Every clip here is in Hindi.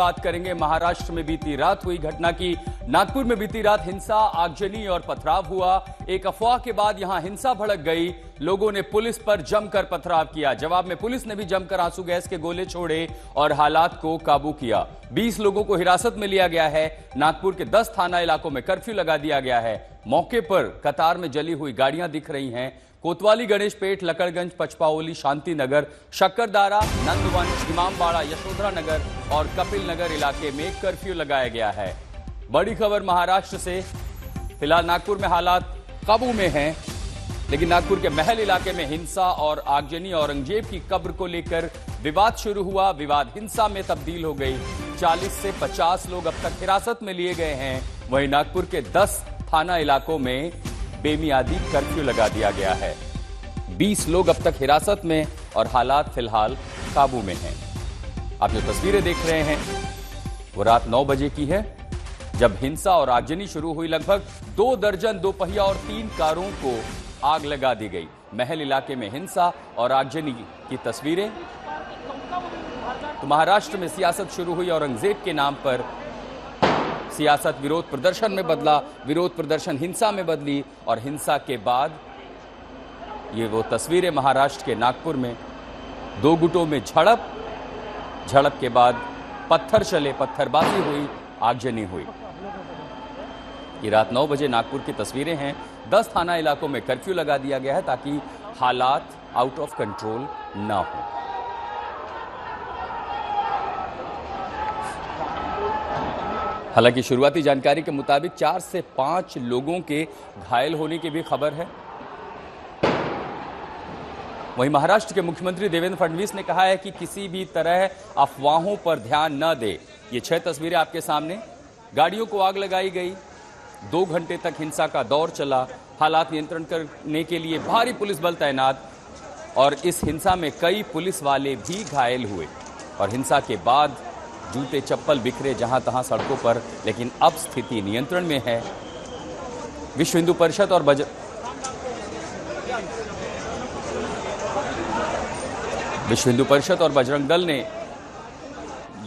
बात करेंगे। महाराष्ट्र में बीती रात हुई घटना की। नागपुर में बीती रात हिंसा, आगजनी और पथराव हुआ। एक अफवाह के बाद यहां हिंसा भड़क गई। लोगों ने पुलिस पर जमकर पथराव किया। जवाब में पुलिस ने भी जमकर आंसू गैस के गोले छोड़े और हालात को काबू किया। 20 लोगों को हिरासत में लिया गया है। नागपुर के 10 थाना इलाकों में कर्फ्यू लगा दिया गया है। मौके पर कतार में जली हुई गाड़ियां दिख रही हैं। कोतवाली, गणेश पेट, लकड़गंज, पचपाओली, शांति नगर, शक्करदारा, नंदवन, इमामबाड़ा, यशोधरा नगर और कपिल नगर इलाके में कर्फ्यू लगाया गया है। बड़ी खबर महाराष्ट्र से। फिलहाल नागपुर में हालात काबू में हैं, लेकिन नागपुर के महल इलाके में हिंसा और आगजनी। औरंगजेब की कब्र को लेकर विवाद शुरू हुआ। विवाद हिंसा में तब्दील हो गई। 40 से 50 लोग अब तक हिरासत में लिए गए हैं। वहीं नागपुर के 10 थाना इलाकों में बेमियादी कर्फ्यू लगा दिया गया है। 20 लोग अब तक हिरासत में और हालात फिलहाल काबू में हैं। आप जो तस्वीरें देख रहे हैं वो रात 9 बजे की है, जब हिंसा और आगजनी शुरू हुई। लगभग 2 दर्जन दोपहिया और 3 कारों को आग लगा दी गई। महल इलाके में हिंसा और आगजनी की तस्वीरें। तो महाराष्ट्र में सियासत शुरू हुई। औरंगजेब के नाम पर सियासत विरोध प्रदर्शन में बदला, विरोध प्रदर्शन हिंसा में बदली और हिंसा के बाद ये वो तस्वीरें महाराष्ट्र के नागपुर में। 2 गुटों में झड़प के बाद पत्थर चले, पत्थरबाजी हुई, आगजनी हुई। ये रात 9 बजे नागपुर की तस्वीरें हैं। 10 थाना इलाकों में कर्फ्यू लगा दिया गया है ताकि हालात आउट ऑफ कंट्रोल ना हो। हालांकि शुरुआती जानकारी के मुताबिक 4 से 5 लोगों के घायल होने की भी खबर है। वहीं महाराष्ट्र के मुख्यमंत्री देवेंद्र फडणवीस ने कहा है कि किसी भी तरह अफवाहों पर ध्यान न दे। ये 6 तस्वीरें आपके सामने। गाड़ियों को आग लगाई गई। 2 घंटे तक हिंसा का दौर चला। हालात नियंत्रण करने के लिए भारी पुलिस बल तैनात और इस हिंसा में कई पुलिस वाले भी घायल हुए। और हिंसा के बाद जूते चप्पल बिखरे जहां तहां सड़कों पर, लेकिन अब स्थिति नियंत्रण में है। विश्व हिंदू परिषद और बजरंग दल ने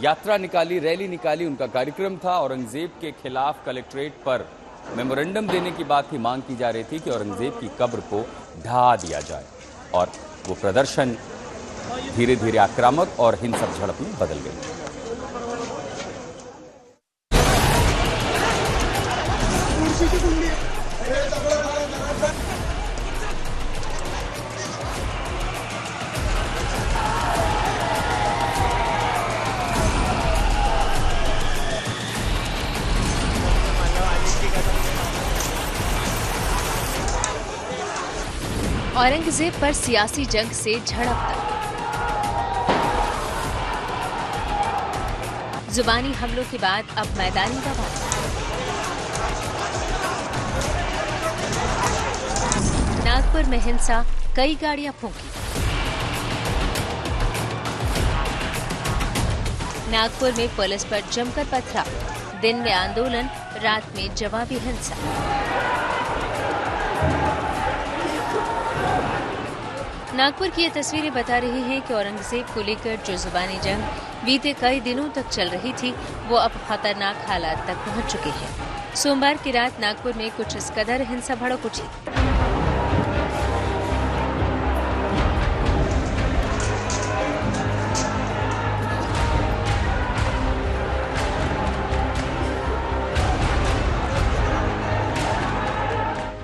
यात्रा निकाली, रैली निकाली। उनका कार्यक्रम था। औरंगजेब के खिलाफ कलेक्ट्रेट पर मेमोरेंडम देने की बात ही मांग की जा रही थी कि औरंगजेब की कब्र को ढहा दिया जाए। और वो प्रदर्शन धीरे धीरे आक्रामक और हिंसक झड़प में बदल गई। औरंगजेब पर सियासी जंग से झड़प तक, जुबानी हमलों के बाद अब मैदानी बवाल। नागपुर में हिंसा, कई गाड़ियां फूंकी। नागपुर में पुलिस पर जमकर पथराव। दिन में आंदोलन, रात में जवाबी हिंसा। नागपुर की ये तस्वीरें बता रही हैं कि औरंगजेब को लेकर जो जुबानी जंग बीते कई दिनों तक चल रही थी, वो अब खतरनाक हालात तक पहुंच चुकी है। सोमवार की रात नागपुर में कुछ इस कदर हिंसा भड़क उठी।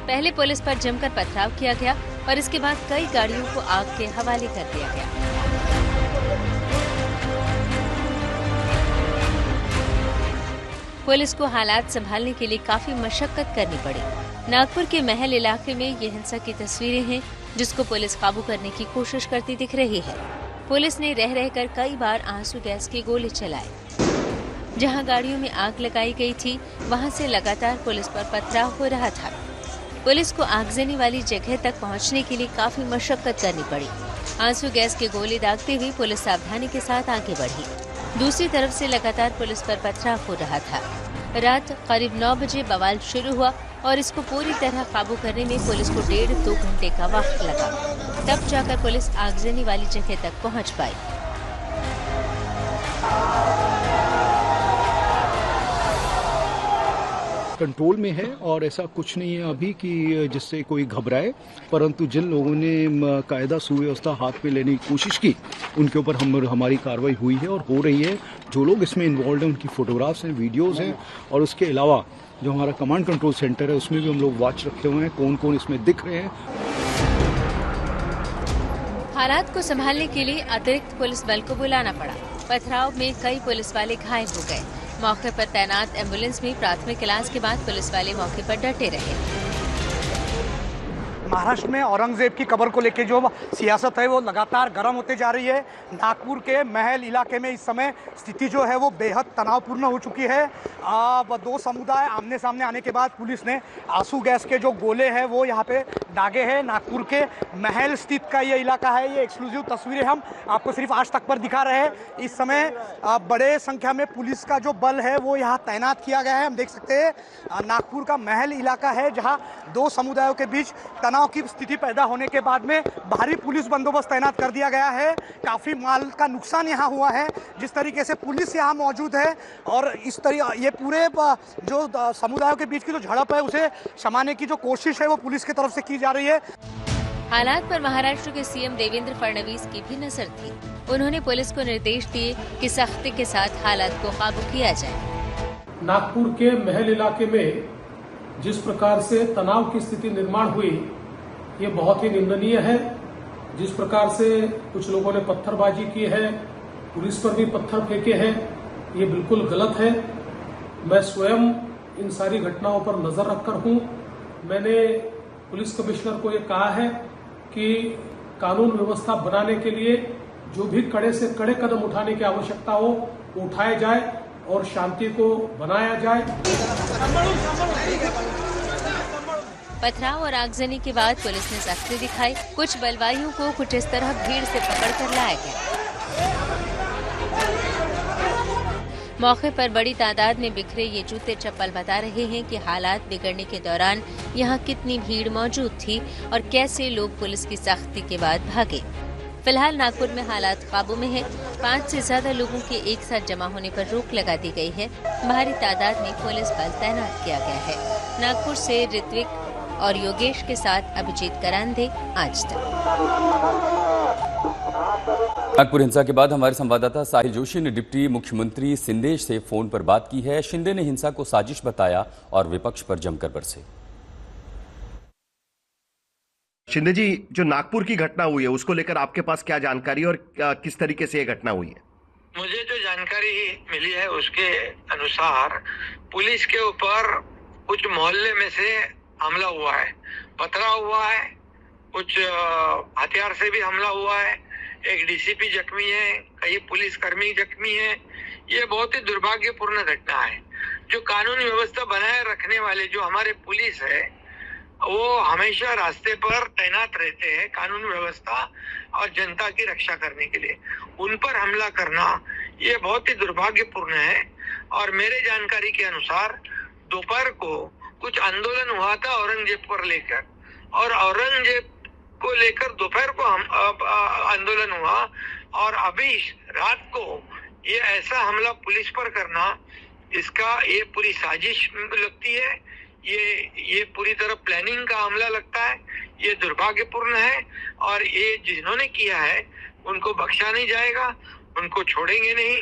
पहले पुलिस पर जमकर पथराव किया गया और इसके बाद कई गाड़ियों को आग के हवाले कर दिया गया। पुलिस को हालात संभालने के लिए काफी मशक्कत करनी पड़ी। नागपुर के महल इलाके में ये हिंसा की तस्वीरें हैं, जिसको पुलिस काबू करने की कोशिश करती दिख रही है। पुलिस ने रह रहकर कई बार आंसू गैस के गोले चलाए। जहां गाड़ियों में आग लगाई गई थी, वहां से लगातार पुलिस पर पथराव हो रहा था। पुलिस को आगजनी वाली जगह तक पहुंचने के लिए काफी मशक्कत करनी पड़ी। आंसू गैस के गोले दागते हुए पुलिस सावधानी के साथ आगे बढ़ी। दूसरी तरफ से लगातार पुलिस पर पथराव हो रहा था। रात करीब 9 बजे बवाल शुरू हुआ और इसको पूरी तरह काबू करने में पुलिस को 1.5-2 घंटे का वक्त लगा। तब जाकर पुलिस आगजनी वाली जगह तक पहुंच पाई। कंट्रोल में है और ऐसा कुछ नहीं है अभी कि जिससे कोई घबराए, परंतु जिन लोगों ने कायदा सुव्यवस्था हाथ में लेने की कोशिश की उनके ऊपर हमारी कार्रवाई हुई है और हो रही है। जो लोग इसमें इन्वॉल्व हैं उनकी फ़ोटोग्राफ्स हैं, वीडियोस हैं, और उसके अलावा जो हमारा कमांड कंट्रोल सेंटर है उसमें भी हम लोग वॉच रखे हुए हैं कौन कौन इसमें दिख रहे हैं। हालात को संभालने के लिए अतिरिक्त पुलिस बल को बुलाना पड़ा। पथराव में कई पुलिस वाले घायल हो गए। मौके पर तैनात एम्बुलेंस में प्राथमिक इलाज के बाद पुलिस वाले मौके पर डटे रहे। महाराष्ट्र में औरंगजेब की कब्र को लेकर जो सियासत है वो लगातार गर्म होते जा रही है। नागपुर के महल इलाके में इस समय स्थिति जो है वो बेहद तनावपूर्ण हो चुकी है। दो समुदाय आमने सामने आने के बाद पुलिस ने आंसू गैस के जो गोले हैं वो यहाँ पे दागे हैं। नागपुर के महल स्थित का ये इलाका है। ये एक्सक्लूसिव तस्वीरें हम आपको सिर्फ आज तक पर दिखा रहे हैं। इस समय बड़े संख्या में पुलिस का जो बल है वो यहाँ तैनात किया गया है। हम देख सकते हैं नागपुर का महल इलाका है जहाँ दो समुदायों के बीच तनाव की स्थिति पैदा होने के बाद में भारी पुलिस बंदोबस्त तैनात कर दिया गया है। काफी माल का नुकसान यहाँ हुआ है। जिस तरीके से पुलिस यहाँ मौजूद है और इस तरीके ये पूरे जो समुदायों के बीच की जो झड़प है उसे शमाने की जो कोशिश है वो पुलिस की तरफ से की जा रही है। हालात पर महाराष्ट्र के सीएम देवेंद्र फडणवीस की भी नजर थी। उन्होंने पुलिस को निर्देश दिए कि सख्ती के साथ हालात को काबू किया जाए। नागपुर के महल इलाके में जिस प्रकार से तनाव की स्थिति निर्माण हुई ये बहुत ही निंदनीय है। जिस प्रकार से कुछ लोगों ने पत्थरबाजी की है, पुलिस पर भी पत्थर फेंके हैं, ये बिल्कुल गलत है। मैं स्वयं इन सारी घटनाओं पर नजर रखकर हूं। मैंने पुलिस कमिश्नर को ये कहा है कि कानून व्यवस्था बनाने के लिए जो भी कड़े से कड़े कदम उठाने की आवश्यकता हो वो उठाए जाए और शांति को बनाया जाए। पथराव और आगजनी के बाद पुलिस ने सख्ती दिखाई। कुछ बलवाइयों को कुछ इस तरह भीड़ से पकड़कर लाया गया। मौके पर बड़ी तादाद में बिखरे ये जूते चप्पल बता रहे हैं कि हालात बिगड़ने के दौरान यहाँ कितनी भीड़ मौजूद थी और कैसे लोग पुलिस की सख्ती के बाद भागे। फिलहाल नागपुर में हालात काबू में है। 5 से ज्यादा लोगों के एक साथ जमा होने पर रोक लगा दी गई है। भारी तादाद में पुलिस बल तैनात किया गया है। नागपुर से ऋत्विक और योगेश के साथ अभिजीत करांधे, आज तक। नागपुर हिंसा के बाद हमारे संवाददाता साहिल जोशी ने डिप्टी मुख्यमंत्री शिंदे से फोन पर बात की है। शिंदे ने हिंसा को साजिश बताया और विपक्ष पर जमकर बरसे। शिंदे जी, जो नागपुर की घटना हुई है उसको लेकर आपके पास क्या जानकारी और किस तरीके से ये घटना हुई है? मुझे जो जानकारी मिली है उसके अनुसार पुलिस के ऊपर कुछ मोहल्ले में से हमला हुआ है, पथराव हुआ है, कुछ हथियार से भी हमला हुआ है। एक डीसीपी जख्मी है, कई पुलिसकर्मी जख्मी है। ये बहुत ही दुर्भाग्यपूर्ण घटना है। जो कानून व्यवस्था बनाए रखने वाले जो हमारे पुलिस है वो हमेशा रास्ते पर तैनात रहते हैं कानून व्यवस्था और जनता की रक्षा करने के लिए। उन पर हमला करना ये बहुत ही दुर्भाग्यपूर्ण है। और मेरे जानकारी के अनुसार दोपहर को कुछ आंदोलन हुआ था औरंगजेब पर लेकर, और औरंगजेब को लेकर दोपहर को आंदोलन हुआ, और अभी रात को ये ऐसा हमला पुलिस पर करना, इसका ये पूरी साजिश लगती है। ये पूरी तरह प्लानिंग का हमला लगता है। ये दुर्भाग्यपूर्ण है और ये जिन्होंने किया है उनको बख्शा नहीं जाएगा, उनको छोड़ेंगे नहीं,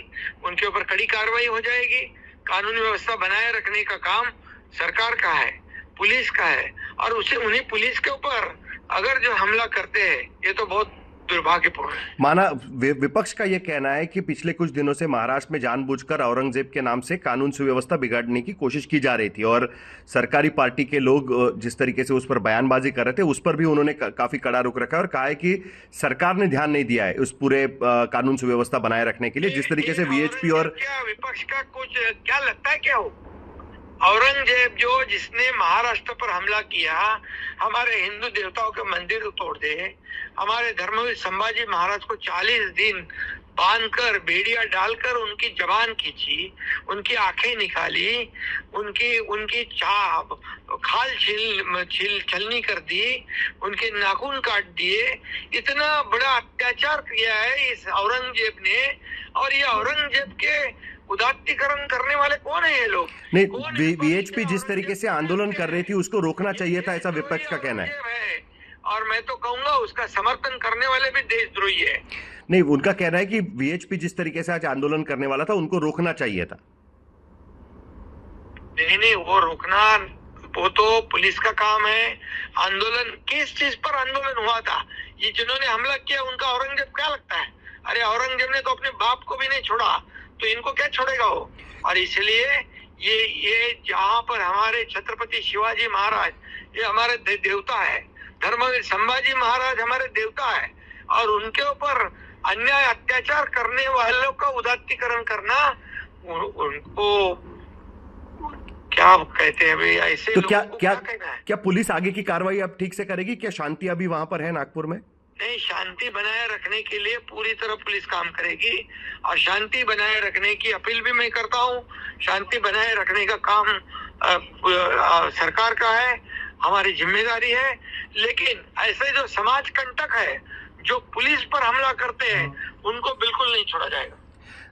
उनके ऊपर कड़ी कार्रवाई हो जाएगी। कानून व्यवस्था बनाए रखने का काम सरकार का है, पुलिस का है, और उन्हीं पुलिस के ऊपर अगर जो हमला करते हैं ये तो बहुत दुर्भाग्यपूर्ण है। माना विपक्ष का यह कहना है कि पिछले कुछ दिनों से महाराष्ट्र में जानबूझकर औरंगजेब के नाम से कानून सुव्यवस्था बिगाड़ने की कोशिश की जा रही थी, और सरकारी पार्टी के लोग जिस तरीके से उस पर बयानबाजी कर रहे थे उस पर भी उन्होंने काफी कड़ा रुख रखा है और कहा है कि सरकार ने ध्यान नहीं दिया है उस पूरे कानून सुव्यवस्था बनाए रखने के लिए। जिस तरीके से वीएचपी और क्या विपक्ष का कुछ क्या लगता है क्या हो? औरंगजेब जो जिसने महाराष्ट्र पर हमला किया, हमारे हिंदू देवताओं के मंदिर तोड़ दे, हमारे धर्मवीर संभाजी महाराज को 40 दिन बांधकर बेड़िया डालकर उनकी जबान खींची, उनकी आंखें निकाली, उनकी खाल छलनी कर दी, उनके नाखून काट दिए। इतना बड़ा अत्याचार किया है इस औरंगजेब ने, और ये औरंगजेब के उदात्तीकरण करने वाले कौन है ये लोग? नहीं, वीएचपी जिस तरीके से आंदोलन कर रही थी उसको रोकना चाहिए था, ऐसा विपक्ष का कहना है। और मैं तो कहूंगा उसका समर्थन करने वाले भी देशद्रोही है। नहीं, उनका कहना है कि वीएचपी जिस तरीके से आज आंदोलन करने वाला था उनको रोकना चाहिए था। नहीं, वो रोकना वो तो पुलिस का काम है। आंदोलन किस चीज पर आंदोलन हुआ था? ये जिन्होंने हमला किया उनका औरंगजेब क्या लगता है? अरे औरंगजेब ने तो अपने बाप को भी नहीं छोड़ा, तो इनको क्या छोड़ेगा वो? और इसलिए ये जहाँ पर हमारे छत्रपति शिवाजी महाराज, ये हमारे देवता है, धर्मवीर संभाजी महाराज हमारे देवता है, और उनके ऊपर अन्याय अत्याचार करने वालों का उदात्तीकरण करना, उनको क्या कहते हैं भाई? ऐसे तो क्या पुलिस आगे की कार्रवाई अब ठीक से करेगी? क्या शांति अभी वहां पर है नागपुर में? नहीं, शांति बनाए रखने के लिए पूरी तरह पुलिस काम करेगी, और शांति बनाए रखने की अपील भी मैं करता हूँ। शांति बनाए रखने का काम सरकार का है, हमारी जिम्मेदारी है। लेकिन ऐसे जो समाज कंटक है, जो पुलिस पर हमला करते हैं, उनको बिल्कुल नहीं छोड़ा जाएगा।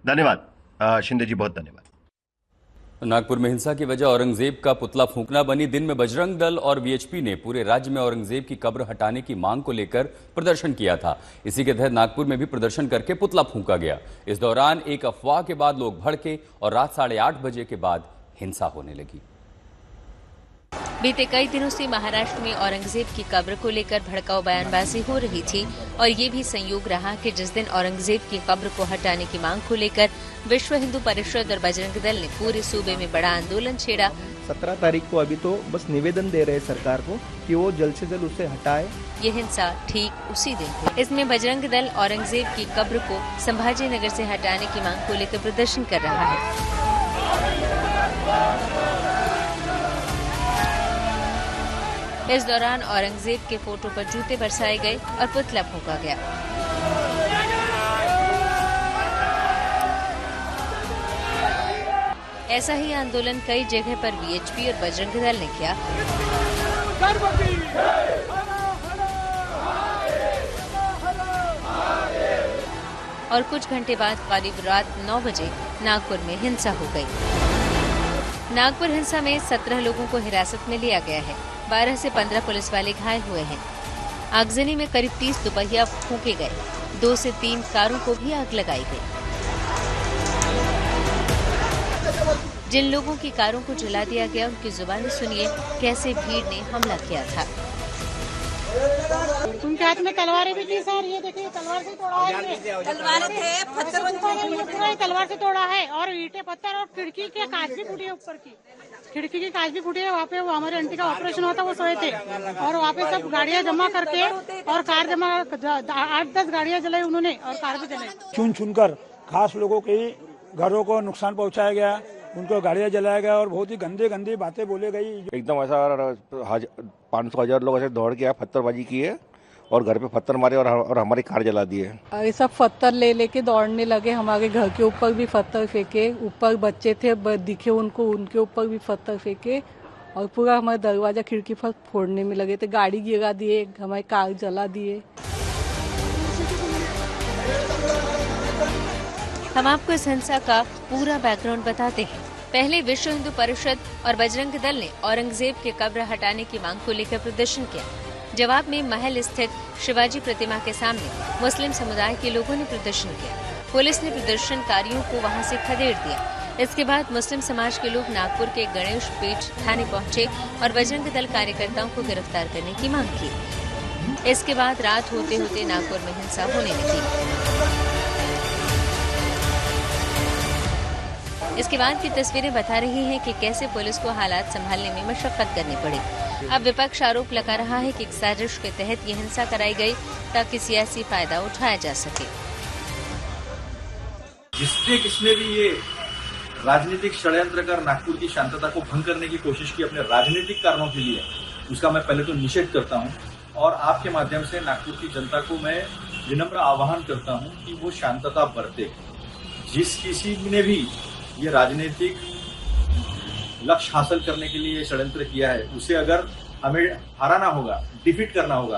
धन्यवाद शिंदे जी, बहुत धन्यवाद। नागपुर में हिंसा की वजह औरंगजेब का पुतला फूंकना बनी। दिन में बजरंग दल और वीएचपी ने पूरे राज्य में औरंगजेब की कब्र हटाने की मांग को लेकर प्रदर्शन किया था। इसी के तहत नागपुर में भी प्रदर्शन करके पुतला फूंका गया। इस दौरान एक अफवाह के बाद लोग भड़के और रात 8:30 बजे के बाद हिंसा होने लगी। बीते कई दिनों से महाराष्ट्र में औरंगजेब की कब्र को लेकर भड़काऊ बयानबाजी हो रही थी, और ये भी संयोग रहा कि जिस दिन औरंगजेब की कब्र को हटाने की मांग को लेकर विश्व हिंदू परिषद और बजरंग दल ने पूरे सूबे में बड़ा आंदोलन छेड़ा। 17 तारीख को अभी तो बस निवेदन दे रहे सरकार को कि वो जल्द से जल्द उसे हटाए। ये हिंसा ठीक उसी दिन हुई। इसमें बजरंग दल औरंगजेब की कब्र को संभाजी नगर से हटाने की मांग को लेकर प्रदर्शन कर रहा है। इस दौरान औरंगजेब के फोटो पर जूते बरसाए गए और पुतला फूंका गया। ऐसा ही आंदोलन कई जगह पर वीएचपी और बजरंग दल ने किया। और कुछ घंटे बाद करीब रात 9 बजे नागपुर में हिंसा हो गई। नागपुर हिंसा में 17 लोगों को हिरासत में लिया गया है। 12 से 15 पुलिस वाले घायल हुए हैं। आगजनी में करीब 30 दुपहिया फूंके गए। 2 से 3 कारों को भी आग लगाई गई। जिन लोगों की कारों को जला दिया गया, उनकी जुबानी सुनिए कैसे भीड़ ने हमला किया था। उनके हाथ में तलवारें भी थी सर, ये देखिए तलवार से तोड़ा है। तलवार थे, तलवार से तोड़ा है, और ईंटें पत्थर और खिड़की के कांच भी फूटी है। ऊपर की खिड़की की कांच भी फूटी है। वहाँ पे वो हमारे आंटी का ऑपरेशन हुआ था, वो सोए थे, और वहाँ पे सब गाड़ियाँ जमा करके और कार जमा 8-10 गाड़ियाँ जलाई उन्होंने, और कार भी जलाई। चुन चुनकर खास लोगों के घरों को नुकसान पहुँचाया गया, उनको गाड़ियाँ जलाया गया, और बहुत ही गंदी बातें बोले गई। एकदम ऐसा 500,000 लोग ऐसे दौड़ के आए, पत्थरबाजी की है और घर पे पत्थर मारे और हमारी कार जला दी है। ये सब पत्थर लेके दौड़ने लगे। हमारे घर के ऊपर भी पत्थर फेंके, ऊपर बच्चे थे दिखे उनको, उनके ऊपर भी पत्थर फेंके, और पूरा हमारा दरवाजा खिड़की पर फोड़ने में लगे थे। गाड़ी गिरा दिए, हमारी कार जला दिए। हम आपको इस हिंसा का पूरा बैकग्राउंड बताते हैं। पहले विश्व हिंदू परिषद और बजरंग दल ने औरंगजेब के कब्र हटाने की मांग को लेकर प्रदर्शन किया। जवाब में महल स्थित शिवाजी प्रतिमा के सामने मुस्लिम समुदाय के लोगों ने प्रदर्शन किया। पुलिस ने प्रदर्शनकारियों को वहां से खदेड़ दिया। इसके बाद मुस्लिम समाज के लोग नागपुर के गणेश पीठ थाने पहुंचे और बजरंग दल कार्यकर्ताओं को गिरफ्तार करने की मांग की। इसके बाद रात होते होते नागपुर में हिंसा होने लगी। इसके बाद की तस्वीरें बता रही हैं कि कैसे पुलिस को हालात संभालने में मशक्कत करनी पड़ी। अब विपक्ष आरोप लगा रहा है कि एक साजिश के तहत ये हिंसा कराई गई ताकि सियासी फायदा उठाया जा सके। किसने भी ये राजनीतिक षड्यंत्र कर नागपुर की शांतता को भंग करने की कोशिश की अपने राजनीतिक कारणों के लिए, उसका मैं पहले तो निषेध करता हूं, और आपके माध्यम से नागपुर की जनता को मैं विनम्र आह्वान करता हूं कि वो शांतता बरते। जिस किसी ने भी ये राजनीतिक लक्ष्य हासिल करने के लिए षड्यंत्र किया है, उसे अगर हमें हराना होगा, डिफीट करना होगा,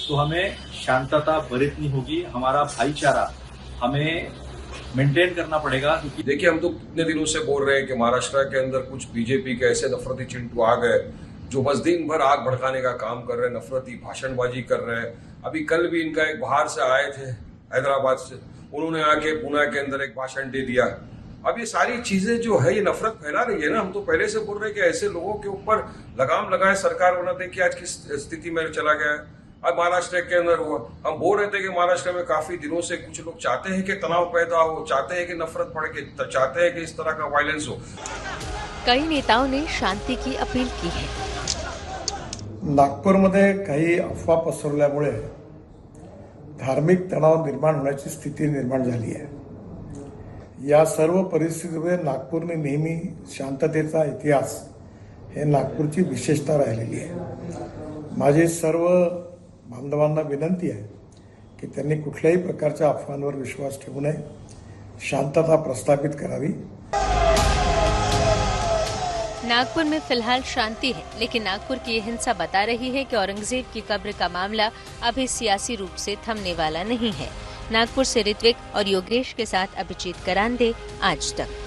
तो हमें शांतता बरतनी होगी। हमारा भाईचारा हमें मेंटेन करना पड़ेगा। क्योंकि देखिए, हम तो कितने दिनों से बोल रहे हैं कि महाराष्ट्र के अंदर कुछ बीजेपी के ऐसे नफरती चिंटू आ गए जो बस दिन भर आग भड़काने का काम कर रहे हैं, नफरती भाषणबाजी कर रहे हैं। अभी कल भी इनका एक बाहर से आए थे हैदराबाद से, उन्होंने आके पुणे के अंदर एक भाषण दे दिया। अब ये सारी चीजें जो है ये नफरत फैला रही है ना। हम तो पहले से बोल रहे हैं कि ऐसे लोगों के ऊपर लगाम लगाए सरकार, वरना देखिए आज किस स्थिति में चला गया है। अब महाराष्ट्र के अंदर हुआ, हम बोल रहे थे कि महाराष्ट्र में काफी दिनों से कुछ लोग चाहते हैं कि तनाव पैदा हो, चाहते हैं कि नफरत बढ़े, चाहते हैं कि इस तरह का वायलेंस हो। कई नेताओं ने शांति की अपील की है। नागपूरमध्ये काही अफवा पसरल्यामुळे धार्मिक तणाव निर्माण होण्याची स्थिती निर्माण झाली आहे। या सर्व परिस्थितीमध्ये नागपूरने नेहमी शांततेचा इतिहास हे नागपूरची विशेषता राहिलेली आहे। माझी सर्व बांधवांना विनंती आहे की त्यांनी कुठल्याही प्रकारच्या अफवांवर विश्वास ठेवू नये, शांतता प्रस्थापित करावी। नागपुर में फिलहाल शांति है, लेकिन नागपुर की ये हिंसा बता रही है कि औरंगजेब की कब्र का मामला अभी सियासी रूप से थमने वाला नहीं है। नागपुर से ऋत्विक और योगेश के साथ अभिजीत करांदे, आज तक।